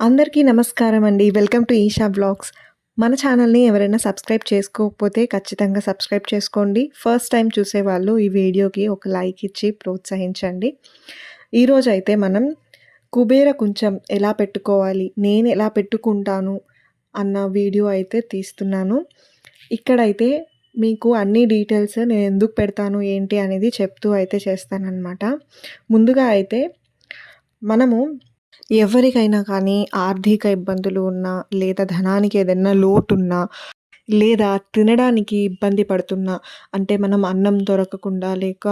అందరికీ నమస్కారం అండి. Welcome to Esha vlogs. మన ఛానల్‌ని ఎవరైనా సబ్స్క్రైబ్ చేసుకోకపోతే ఖచ్చితంగా సబ్స్క్రైబ్ చేసుకోండి. ఫస్ట్ టైమ్ చూసేవాళ్ళు ఈ వీడియోకి ఒక లైక్ ఇచ్చి ప్రోత్సహించండి. ఈరోజైతే మనం కుబేర కుంచం ఎలా పెట్టుకోవాలి, నేను ఎలా పెట్టుకుంటాను అన్న వీడియో అయితే తీస్తున్నాను. ఇక్కడైతే మీకు అన్ని డీటెయిల్స్ నేను ఎందుకు పెడతాను, ఏంటి అనేది చెప్తూ అయితే చేస్తాననమాట. ముందుగా అయితే మనము ఎవరికైనా కానీ ఆర్థిక ఇబ్బందులు ఉన్నా, లేదా ధనానికి ఏదైనా లోటున్నా, లేదా తినడానికి ఇబ్బంది పడుతున్నా, అంటే మనం అన్నం దొరకకుండా లేక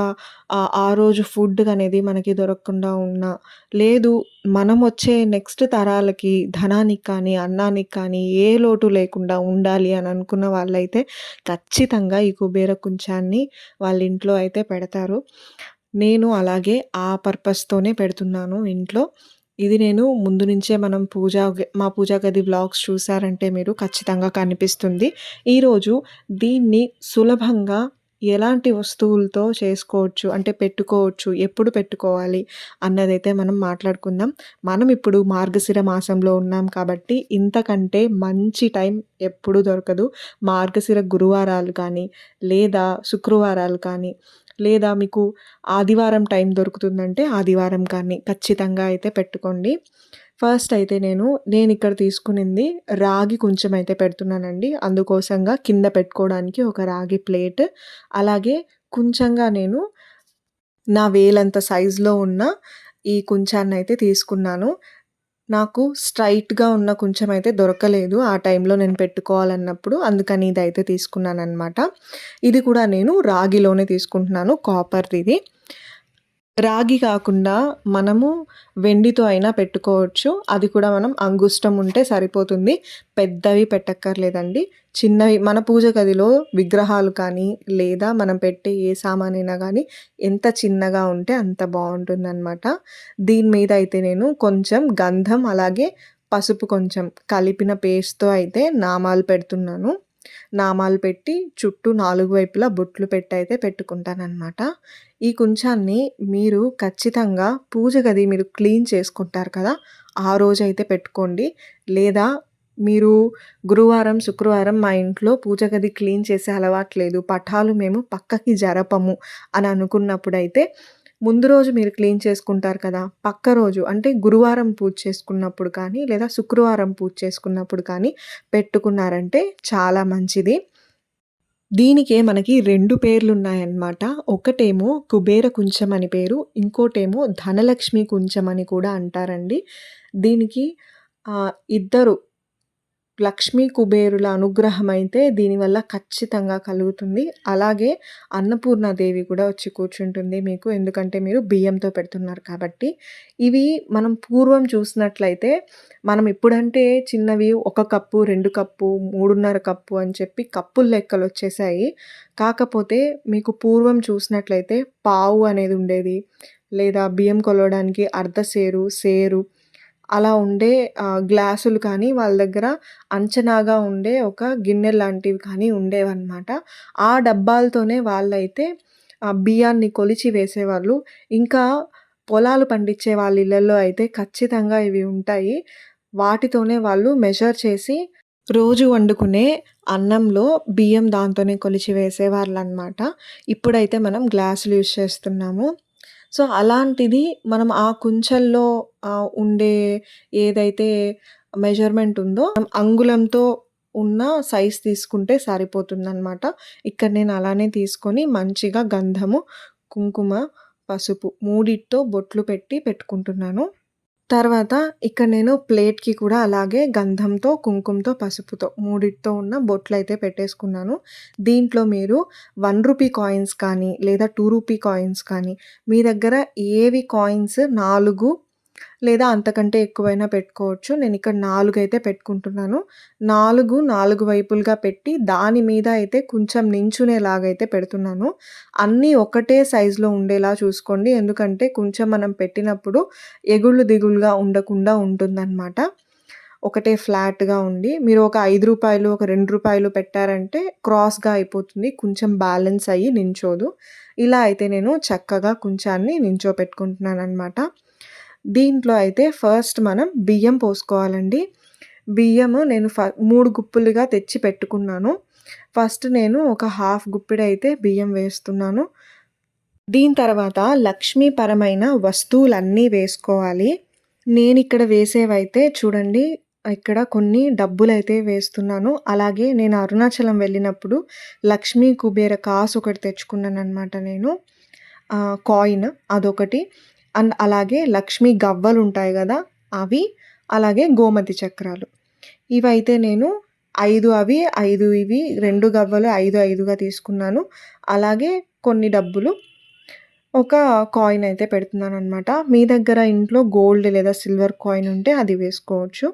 ఆ రోజు ఫుడ్ అనేది మనకి దొరకకుండా ఉన్నా, లేదు మనం వచ్చే నెక్స్ట్ తరాలకి ధనానికి కానీ, అన్నానికి కానీ ఏ లోటు లేకుండా ఉండాలి అని అనుకున్న వాళ్ళైతే ఖచ్చితంగా ఈ కుబేర కుంచాన్ని వాళ్ళ ఇంట్లో అయితే పెడతారు. నేను అలాగే ఆ పర్పస్‌తోనే పెడుతున్నాను ఇంట్లో. ఇది నేను ముందు నుంచే మనం మా పూజా గది వ్లాగ్స్ చూసారంటే మీరు ఖచ్చితంగా కనిపిస్తుంది. ఈరోజు దీన్ని సులభంగా ఎలాంటి వస్తువులతో చేసుకోవచ్చు, అంటే పెట్టుకోవచ్చు, ఎప్పుడు పెట్టుకోవాలి అన్నదైతే మనం మాట్లాడుకుందాం. మనం ఇప్పుడు మార్గశిర మాసంలో ఉన్నాం కాబట్టి ఇంతకంటే మంచి టైం ఎప్పుడూ దొరకదు. మార్గశిర గురువారాలు కానీ, లేదా శుక్రవారాలు కానీ, లేదా మీకు ఆదివారం టైం దొరుకుతుందంటే ఆదివారం కానీ ఖచ్చితంగా అయితే పెట్టుకోండి. ఫస్ట్ అయితే నేనిక్కడ తీసుకునింది రాగి కొంచెం అయితే పెడుతున్నానండి. అందుకోసంగా కింద పెట్టుకోవడానికి ఒక రాగి ప్లేట్, అలాగే కొంచెంగా నేను నా వేలంత సైజులో ఉన్న ఈ కుంచాన్నయితే తీసుకున్నాను. నాకు స్ట్రైట్‌గా ఉన్న కుంచం అయితే దొరకలేదు ఆ టైంలో నేను పెట్టుకోవాలన్నప్పుడు. అందుకని ఇదైతే తీసుకున్నాననమాట. ఇది కూడా నేను రాగిలోనే తీసుకుంటున్నాను, కాపర్‌దిది. రాగి కాకుండా మనము వెండితో అయినా పెట్టుకోవచ్చు. అది కూడా మనం అంగుష్టం ఉంటే సరిపోతుంది. పెద్దవి పెట్టక్కర్లేదండి. చిన్నవి మన పూజ గదిలో విగ్రహాలు కానీ, లేదా మనం పెట్టే ఏ సామానైనా గానీ ఎంత చిన్నగా ఉంటే అంత బావుంటుందనమాట. దీని మీద అయితే నేను కొంచెం గంధం, అలాగే పసుపు కొంచెం కలిపిన పేస్ట్‌తో అయితే నామాలు పెడుతున్నాను. నామాలు పెట్టి చుట్టూ 4 వైపులా బొట్లు పెట్టయితే పెట్టుకుంటాననమాట. ఈ కుంచాన్ని మీరు ఖచ్చితంగా పూజ గది మీరు క్లీన్ చేసుకుంటారు కదా, ఆ రోజైతే పెట్టుకోండి. లేదా మీరు గురువారం, శుక్రవారం మా ఇంట్లో పూజ గది క్లీన్ చేసే అలవాటు లేదు, పటాలు మేము పక్కకి జరపము అని అనుకున్నప్పుడైతే ముందు రోజు మీరు క్లీన్ చేసుకుంటారు కదా, పక్క రోజు అంటే గురువారం పూజ చేసుకున్నప్పుడు కానీ, లేదా శుక్రవారం పూజ చేసుకున్నప్పుడు కానీ పెట్టుకున్నారంటే చాలా మంచిది. దీనికే మనకి 2 పేర్లున్నాయన్నమాట. ఒకటేమో కుబేర కుంచం అని పేరు, ఇంకోటేమో ధనలక్ష్మి కుంచం అని కూడా అంటారండి. దీనికి ఇద్దరు లక్ష్మీ కుబేరుల అనుగ్రహం అయితే దీనివల్ల ఖచ్చితంగా కలుగుతుంది. అలాగే అన్నపూర్ణాదేవి కూడా వచ్చి కూర్చుంటుంది మీకు. ఎందుకంటే మీరు బియ్యంతో పెడుతున్నారు కాబట్టి. ఇవి మనం పూర్వం చూసినట్లయితే మనం ఇప్పుడంటే చిన్నవి 1 కప్పు, 2 కప్పు, 3.5 కప్పు అని చెప్పి కప్పుల లెక్కలొచ్చేసాయి. కాకపోతే మీకు పూర్వం చూసినట్లయితే పావు అనేది ఉండేది. లేదా బియ్యం కొలవడానికి అర్ధ సేరు, సేరు అలా ఉండే గ్లాసులు కానీ వాళ్ళ దగ్గర అంచనాగా ఉండే ఒక గిన్నెల్లాంటివి కానీ ఉండేవన్నమాట. ఆ డబ్బాలతోనే వాళ్ళైతే బియ్యాన్ని కొలిచి వేసేవాళ్ళు. ఇంకా పొలాలు పండించే వాళ్ళ ఇళ్ళల్లో అయితే ఖచ్చితంగా ఇవి ఉంటాయి. వాటితోనే వాళ్ళు మెజర్ చేసి రోజు వండుకునే అన్నంలో బియ్యం దాంతోనే కొలిచి వేసేవాళ్ళనమాట. ఇప్పుడైతే మనం గ్లాసులు యూజ్ చేస్తున్నాము. సో, అలాంటిది మనం ఆ కుంచల్లో ఉండే ఏదైతే మెజర్‌మెంట్ ఉందో అంగుళంతో ఉన్న సైజ్ తీసుకుంటే సరిపోతుందనమాట. ఇక్కడ నేను అలానే తీసుకొని మంచిగా గంధము, కుంకుమ, పసుపు మూడిటితో బొట్లు పెట్టుకుంటున్నాను. తర్వాత ఇక్కడ నేను ప్లేట్‌కి కూడా అలాగే గంధంతో, కుంకుమతో, పసుపుతో మూడిటితో ఉన్న బొట్లయితే పెట్టేసుకున్నాను. దీంట్లో మీరు రూ. 1 కాయిన్స్ కానీ, లేదా రూ. 2 కాయిన్స్ కానీ, మీ దగ్గర ఏవి కాయిన్స్ 4 లేదా అంతకంటే ఎక్కువైనా పెట్టుకోవచ్చు. నేనిక్కడ 4 అయితే పెట్టుకుంటున్నాను. 4 వైపులుగా పెట్టి దాని మీద అయితే కొంచెం నించునేలాగైతే పెడుతున్నాను. అన్నీ ఒకటే సైజులో ఉండేలా చూసుకోండి. ఎందుకంటే కొంచెం మనం పెట్టినప్పుడు ఎగుళ్ళు దిగులుగా ఉండకుండా ఉంటుందన్నమాట. ఒకటే ఫ్లాట్‌గా ఉండి మీరు ఒక రూ. 5, ఒక రూ. 2 పెట్టారంటే క్రాస్‌గా అయిపోతుంది. కొంచెం బ్యాలెన్స్ అయ్యి నించోదు. ఇలా అయితే నేను చక్కగా కుంచాన్ని నించోపెట్టుకుంటున్నాననమాట. దీంట్లో అయితే ఫస్ట్ మనం బియ్యం పోసుకోవాలండి. బియ్యము నేను 3 గుప్పులుగా తెచ్చి పెట్టుకున్నాను. ఫస్ట్ నేను ఒక హాఫ్ గుప్పెడైతే బియ్యం వేస్తున్నాను. దీని తర్వాత లక్ష్మీపరమైన వస్తువులన్నీ వేసుకోవాలి. నేనిక్కడ వేసేవైతే చూడండి, ఇక్కడ కొన్ని డబ్బులైతే వేస్తున్నాను. అలాగే నేను అరుణాచలం వెళ్ళినప్పుడు లక్ష్మీ కుబేర కాసు ఒకటి తెచ్చుకున్నాననమాట నేను. కాయిన్ అదొకటి. అండ్ అలాగే లక్ష్మీ గవ్వలుంటాయి గదా! అవి, అలాగే గోమతి చక్రాలు. ఇవైతే నేను 5 అవి, 5 ఇవి, 2 గవ్వలు 5, 5గా తీసుకున్నాను. అలాగే కొన్ని డబ్బులు, ఒక కాయిన్ అయితే పెడుతున్నాననమాట. మీ దగ్గర ఇంట్లో గోల్డ్ లేదా సిల్వర్ కాయిన్ ఉంటే అది వేసుకోవచ్చు.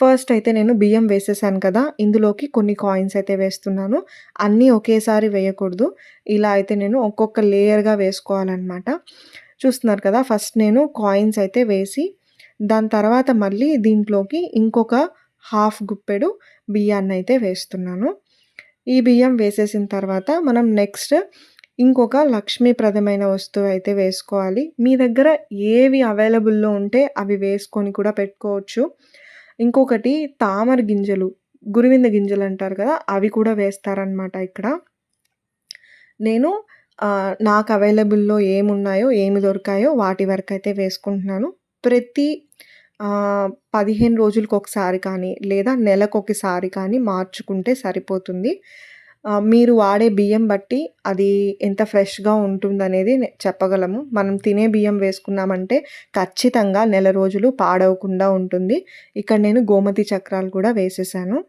ఫస్ట్ అయితే నేను బియ్యం వేసేసాను కదా! ఇందులోకి కొన్ని కాయిన్స్ అయితే వేస్తున్నాను. అన్నీ ఒకేసారి వేయకూడదు. ఇలా అయితే నేను ఒక్కొక్క లేయర్‌గా వేసుకోవాలనమాట. చూస్తున్నారు కదా! ఫస్ట్ నేను కాయిన్స్ అయితే వేసి, దాని తర్వాత మళ్ళీ దీంట్లోకి ఇంకొక హాఫ్ గుప్పెడు బియ్యాన్నయితే వేస్తున్నాను. ఈ బియ్యం వేసేసిన తర్వాత మనం నెక్స్ట్ ఇంకొక లక్ష్మీప్రదమైన వస్తువు అయితే వేసుకోవాలి. మీ దగ్గర ఏవి అవైలబుల్‌లో ఉంటే అవి వేసుకొని కూడా పెట్టుకోవచ్చు. ఇంకొకటి తామర గింజలు, గురువింద గింజలు అంటారు కదా! అవి కూడా వేస్తారనమాట ఇక్కడ. నేను నాకు అవైలబుల్‌లో ఏమున్నాయో, ఏమి దొరికాయో వాటి వరకైతే వేసుకుంటున్నాను. ప్రతి 15 రోజులకొకసారి కానీ, లేదా నెలకొకసారి కానీ మార్చుకుంటే సరిపోతుంది. మీరు వాడే బియ్యం బట్టి అది ఎంత ఫ్రెష్‌గా ఉంటుందనేది చెప్పగలము. మనం తినే బియ్యం వేసుకున్నామంటే ఖచ్చితంగా నెల రోజులు పాడవకుండా ఉంటుంది. ఇక్కడ నేను గోమతి చక్రాలు కూడా వేసేసాను.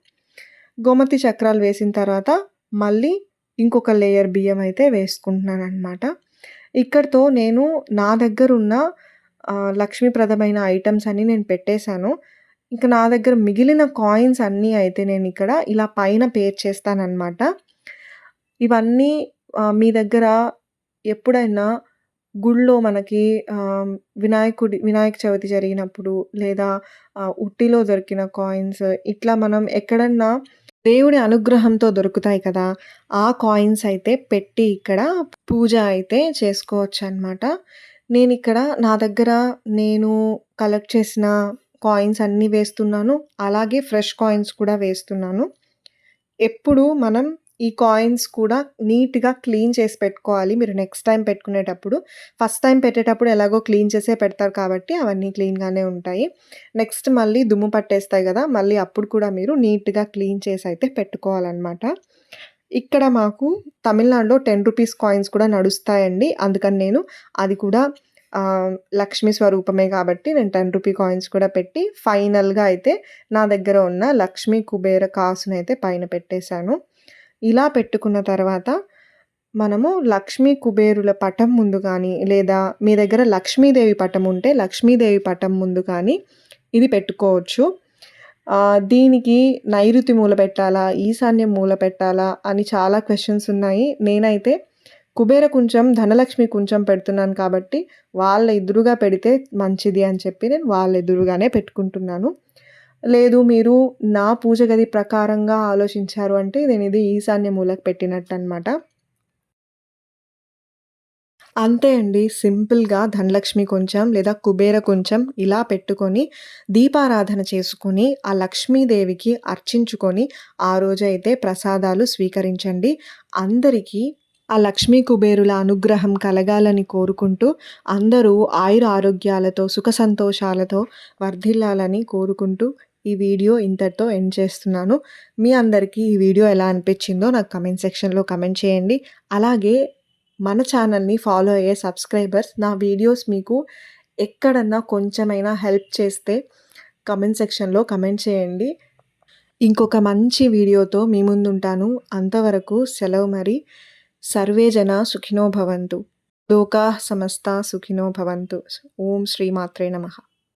గోమతి చక్రాలు వేసిన తర్వాత మళ్ళీ ఇంకొక లేయర్ బియ్యం అయితే వేసుకుంటున్నాననమాట. ఇక్కడితో నేను నా దగ్గరున్న లక్ష్మీప్రదమైన ఐటెమ్స్ అన్నీ నేను పెట్టేశాను. ఇంక నా దగ్గర మిగిలిన కాయిన్స్ అన్నీ అయితే నేనిక్కడ ఇలా పైన పేర్చేస్తాననమాట. ఇవన్నీ మీ దగ్గర ఎప్పుడైనా గుడిలో మనకి వినాయక చవితి జరిగినప్పుడు, లేదా ఉట్టిలో దొరికిన కాయిన్స్, ఇట్లా మనం ఎక్కడన్నా దేవుడి అనుగ్రహంతో దొరుకుతాయి కదా! ఆ కాయిన్స్ అయితే పెట్టి ఇక్కడ పూజ అయితే చేసుకోవచ్చనమాట. నేనిక్కడ నా దగ్గర నేను కలెక్ట్ చేసిన కాయిన్స్ అన్నీ వేస్తున్నాను. అలాగే ఫ్రెష్ కాయిన్స్ కూడా వేస్తున్నాను. ఎప్పుడు మనం ఈ కాయిన్స్ కూడా నీట్‌గా క్లీన్ చేసి పెట్టుకోవాలి. మీరు నెక్స్ట్ టైమ్ పెట్టుకునేటప్పుడు. ఫస్ట్ టైమ్ పెట్టేటప్పుడు ఎలాగో క్లీన్ చేసే పెడతారు కాబట్టి అవన్నీ క్లీన్‌గానే ఉంటాయి. నెక్స్ట్ మళ్ళీ దుమ్ము పట్టేస్తాయి గదా! మళ్ళీ అప్పుడు కూడా మీరు నీట్‌గా క్లీన్ చేసి అయితే పెట్టుకోవాలనమాట. ఇక్కడ మాకు తమిళనాడులో 10 రూపీస్ కాయిన్స్ కూడా నడుస్తాయండి. అందుకని నేను అది కూడా లక్ష్మీ స్వరూపమే కాబట్టి నేను 10 రూపీ కాయిన్స్ కూడా పెట్టి ఫైనల్‌గా అయితే నా దగ్గర ఉన్న లక్ష్మీ కుబేర కాసునైతే పైన పెట్టేశాను. ఇలా పెట్టుకున్న తర్వాత మనము లక్ష్మీ కుబేరుల పటం ముందు కానీ, లేదా మీ దగ్గర లక్ష్మీదేవి పటం ఉంటే లక్ష్మీదేవి పటం ముందు కానీ ఇది పెట్టుకోవచ్చు. దీనికి నైరుతి మూల పెట్టాలా? ఈశాన్యం మూల పెట్టాలా? అని చాలా క్వెషన్స్ ఉన్నాయి. నేనైతే కుబేర కుంచం, ధనలక్ష్మి కుంచం పెడుతున్నాను కాబట్టి వాళ్ళ ఎదురుగా పెడితే మంచిది అని చెప్పి నేను వాళ్ళ ఎదురుగానే పెట్టుకుంటున్నాను. లేదు మీరు నా పూజ గది ప్రకారంగా ఆలోచించారు అంటే నేను ఇది ఈశాన్య మూలకు పెట్టినట్టనమాట. అంతే అండి. సింపుల్‌గా ధనలక్ష్మి కొంచెం లేదా కుబేర కొంచెం ఇలా పెట్టుకొని దీపారాధన చేసుకొని, ఆ లక్ష్మీదేవికి అర్చించుకొని ఆ రోజైతే ప్రసాదాలు స్వీకరించండి. అందరికీ ఆ లక్ష్మీ కుబేరుల అనుగ్రహం కలగాలని కోరుకుంటూ, అందరూ ఆయుర ఆరోగ్యాలతో, సుఖ సంతోషాలతో వర్ధిల్లాలని కోరుకుంటూ ఈ వీడియో ఇంతటితో ఎండ్ చేస్తున్నాను. మీ అందరికీ ఈ వీడియో ఎలా అనిపించిందో నాకు కమెంట్ సెక్షన్‌లో కమెంట్ చేయండి. అలాగే మన ఛానల్‌ని ఫాలో అయ్యే సబ్స్క్రైబర్స్ నా వీడియోస్ మీకు ఎక్కడన్నా కొంచెమైనా హెల్ప్ చేస్తే కమెంట్ సెక్షన్‌లో కమెంట్ చేయండి. ఇంకొక మంచి వీడియోతో మీ ముందుంటాను. అంతవరకు సెలవు మరి. సర్వే జనా సుఖినో భవంతు. లోకాః సమస్తాః సుఖినో భవంతు. ఓం శ్రీ మాత్రే నమః.